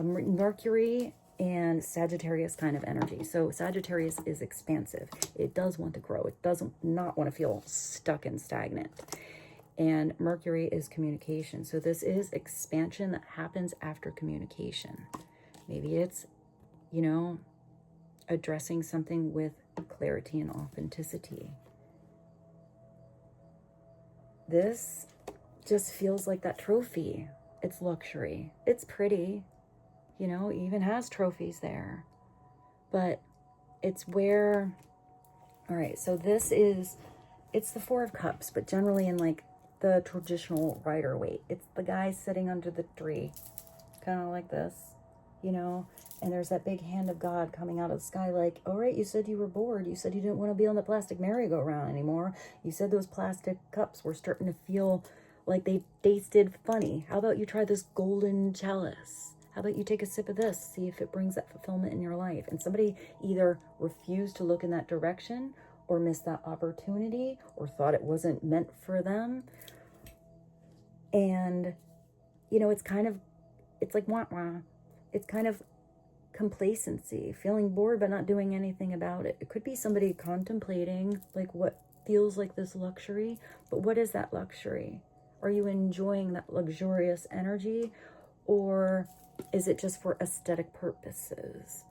Mercury and Sagittarius kind of energy. So Sagittarius is expansive. It does want to grow. It doesn't not want to feel stuck and stagnant. And Mercury is communication. So this is expansion that happens after communication. Maybe it's, you know, addressing something with clarity and authenticity. This just feels like that trophy. It's luxury. It's pretty. You know, even has trophies there. But it's where, all right, so this is, it's the 4 of Cups, but generally in like the traditional Rider-Waite. It's the guy sitting under the tree, kind of like this, you know, and there's that big hand of God coming out of the sky like, all right, you said you were bored. You said you didn't want to be on the plastic merry-go-round anymore. You said those plastic cups were starting to feel like they tasted funny. How about you try this golden chalice? How about you take a sip of this, see if it brings that fulfillment in your life? And somebody either refused to look in that direction or missed that opportunity or thought it wasn't meant for them. And, you know, it's like wah-wah. It's kind of complacency, feeling bored but not doing anything about it. It could be somebody contemplating like what feels like this luxury, but what is that luxury? Are you enjoying that luxurious energy, or is it just for aesthetic purposes?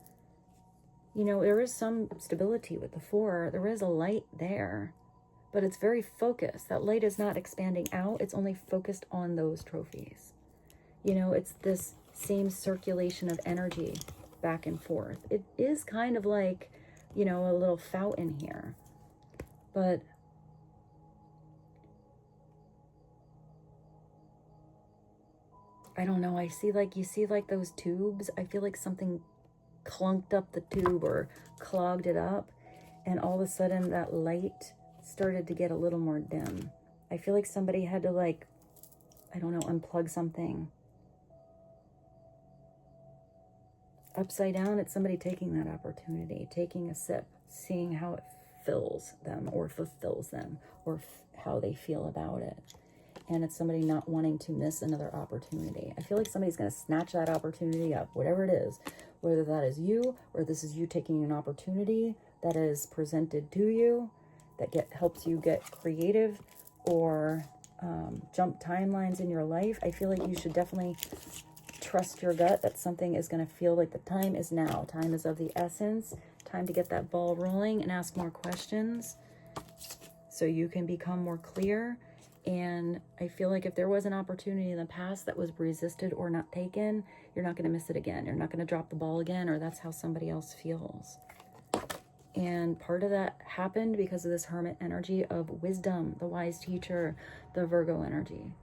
You know, there is some stability with the 4. There is a light there, but it's very focused. That light is not expanding out. It's only focused on those trophies. You know, it's this same circulation of energy back and forth. It is kind of like, you know, a little fountain here. But I don't know. I see like, you see like those tubes. I feel like something clunked up the tube or clogged it up. And all of a sudden that light started to get a little more dim. I feel like somebody had to like, I don't know, unplug something. Upside down, it's somebody taking that opportunity, taking a sip, seeing how it fills them or fulfills them, or how they feel about it. And it's somebody not wanting to miss another opportunity. I feel like somebody's going to snatch that opportunity up, whatever it is, whether that is you or this is you taking an opportunity that is presented to you that helps you get creative or jump timelines in your life. I feel like you should definitely trust your gut that something is going to feel like the time is now. Time is of the essence. Time to get that ball rolling and ask more questions so you can become more clear. And I feel like if there was an opportunity in the past that was resisted or not taken, you're not going to miss it again. You're not going to drop the ball again, or that's how somebody else feels. And part of that happened because of this hermit energy of wisdom, the wise teacher, the Virgo energy.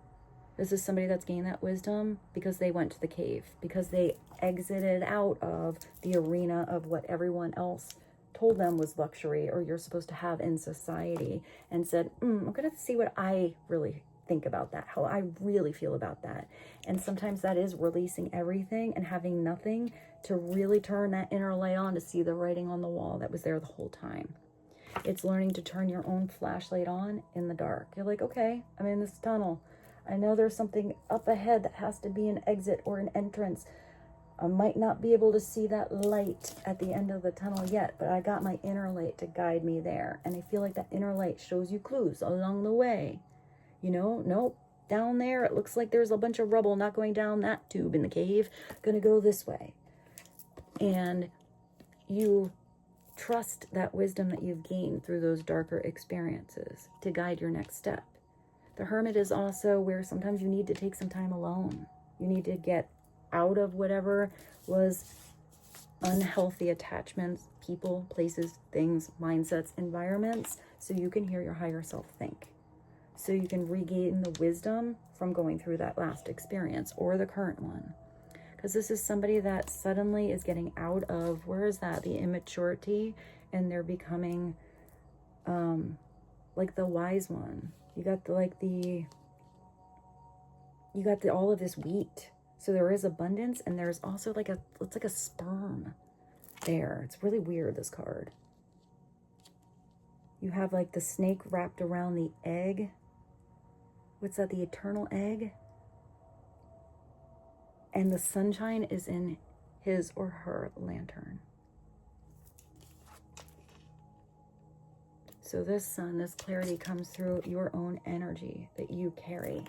This is somebody that's gained that wisdom because they went to the cave, because they exited out of the arena of what everyone else told them was luxury or you're supposed to have in society, and said, I'm going to see what I really think about that, how I really feel about that. And sometimes that is releasing everything and having nothing to really turn that inner light on to see the writing on the wall that was there the whole time. It's learning to turn your own flashlight on in the dark. You're like, okay, I'm in this tunnel. I know there's something up ahead that has to be an exit or an entrance. I might not be able to see that light at the end of the tunnel yet, but I got my inner light to guide me there. And I feel like that inner light shows you clues along the way. You know, nope, down there, it looks like there's a bunch of rubble, not going down that tube in the cave, gonna go this way. And you trust that wisdom that you've gained through those darker experiences to guide your next step. The Hermit is also where sometimes you need to take some time alone. You need to get out of whatever was unhealthy attachments, people, places, things, mindsets, environments, so you can hear your higher self think. So you can regain the wisdom from going through that last experience or the current one. Because this is somebody that suddenly is getting out of, where is that? The immaturity, and they're becoming like the wise one. You got all of this wheat. So there is abundance, and there's also it's like a sperm there. It's really weird, this card. You have like the snake wrapped around the egg. What's that? The eternal egg? And the sunshine is in his or her lantern. So this sun, this clarity comes through your own energy that you carry.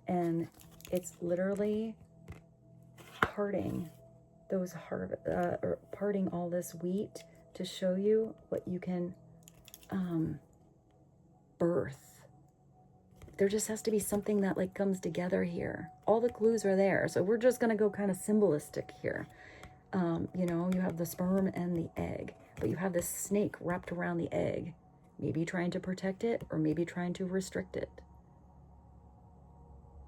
And it's literally parting those or parting all this wheat to show you what you can birth. There just has to be something that like comes together here. All the clues are there. So we're just going to go kind of symbolistic here. You know, you have the sperm and the egg, but you have this snake wrapped around the egg, maybe trying to protect it or maybe trying to restrict it.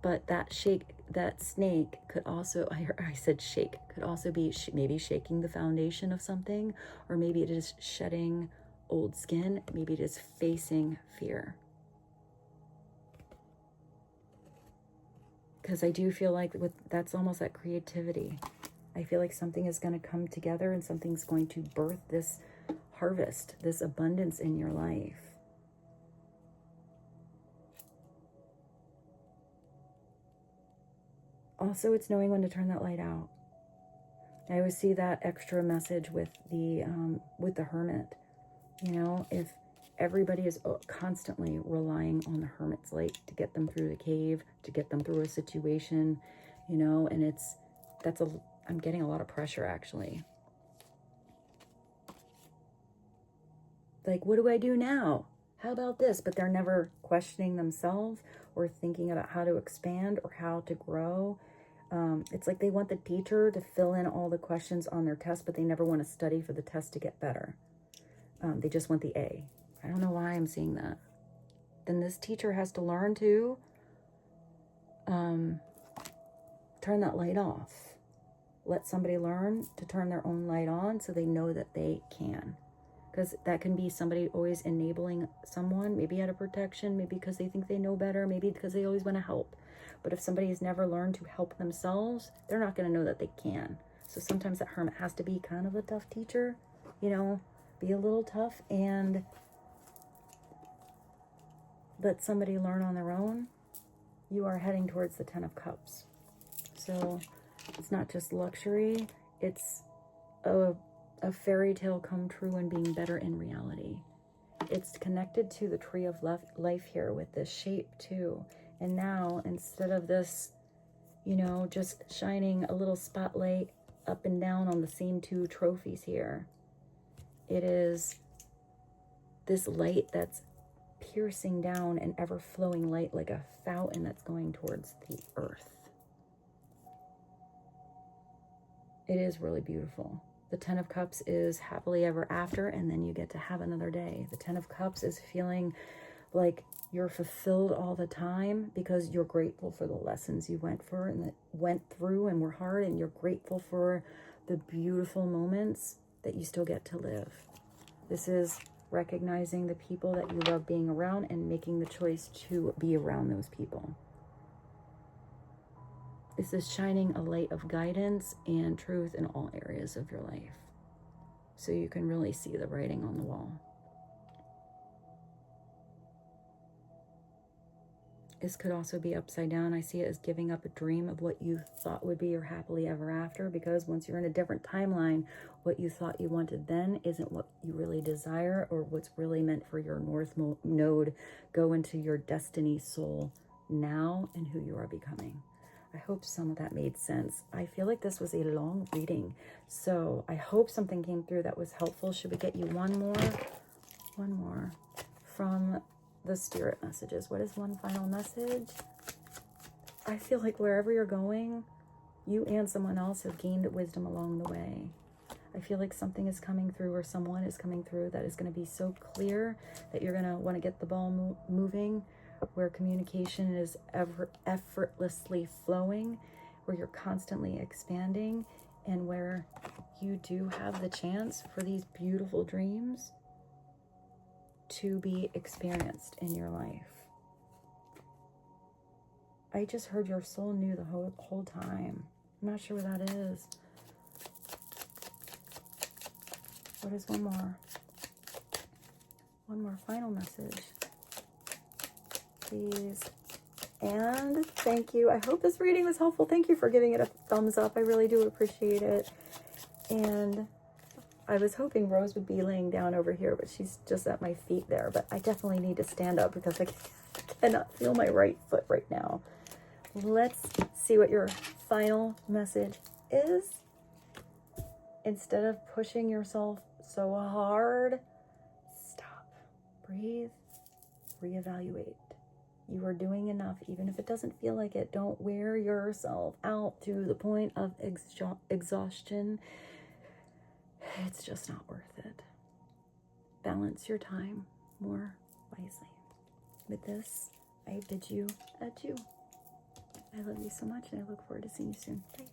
But that snake could also, I said shake, could also be maybe shaking the foundation of something, or maybe it is shedding old skin. Maybe it is facing fear. because I do feel like that's almost that creativity. I feel like something is going to come together and something's going to birth this harvest, this abundance in your life. Also, it's knowing when to turn that light out. I always see that extra message with the hermit. You know, if everybody is constantly relying on the hermit's light to get them through the cave, to get them through a situation, you know, and I'm getting a lot of pressure actually. Like, what do I do now? How about this? But they're never questioning themselves or thinking about how to expand or how to grow. It's like they want the teacher to fill in all the questions on their test, but they never want to study for the test to get better. They just want the A. I don't know why I'm seeing that. Then this teacher has to learn to turn that light off. Let somebody learn to turn their own light on so they know that they can. Because that can be somebody always enabling someone, maybe out of protection, maybe because they think they know better, maybe because they always want to help. But if somebody has never learned to help themselves, they're not going to know that they can. So sometimes that hermit has to be kind of a tough teacher, you know, be a little tough and let somebody learn on their own. You are heading towards the 10 of Cups. So it's not just luxury, it's a fairy tale come true and being better in reality. It's connected to the tree of life here with this shape too. And now, instead of this, you know, just shining a little spotlight up and down on the same two trophies here, it is this light that's piercing down, an ever-flowing light like a fountain that's going towards the earth. It is really beautiful. The 10 of Cups is happily ever after, and then you get to have another day. The 10 of Cups is feeling like you're fulfilled all the time because you're grateful for the lessons you went through and were hard, and you're grateful for the beautiful moments that you still get to live. This is recognizing the people that you love being around and making the choice to be around those people. This is shining a light of guidance and truth in all areas of your life. So you can really see the writing on the wall. This could also be upside down. I see it as giving up a dream of what you thought would be your happily ever after, because once you're in a different timeline, what you thought you wanted then isn't what you really desire or what's really meant for your North Node. Go into your destiny soul now and who you are becoming. I hope some of that made sense. I feel like this was a long reading, so I hope something came through that was helpful. Should we get you one more from the spirit messages? What is one final message? I feel like wherever you're going, you and someone else have gained wisdom along the way. I feel like something is coming through, or someone is coming through that is going to be so clear that you're going to want to get the ball moving, where communication is effortlessly flowing, where you're constantly expanding, and where you do have the chance for these beautiful dreams to be experienced in your life. I just heard your soul knew the whole time. I'm not sure what that is. What is one more? One more final message, please. And thank you. I hope this reading was helpful. Thank you for giving it a thumbs up. I really do appreciate it. And I was hoping Rose would be laying down over here, but she's just at my feet there. But I definitely need to stand up because I cannot feel my right foot right now. Let's see what your final message is. Instead of pushing yourself so hard, stop, breathe, reevaluate. You are doing enough, even if it doesn't feel like it. Don't wear yourself out to the point of exhaustion. It's just not worth it. Balance your time more wisely. With this, I bid you adieu. I love you so much, and I look forward to seeing you soon. Bye.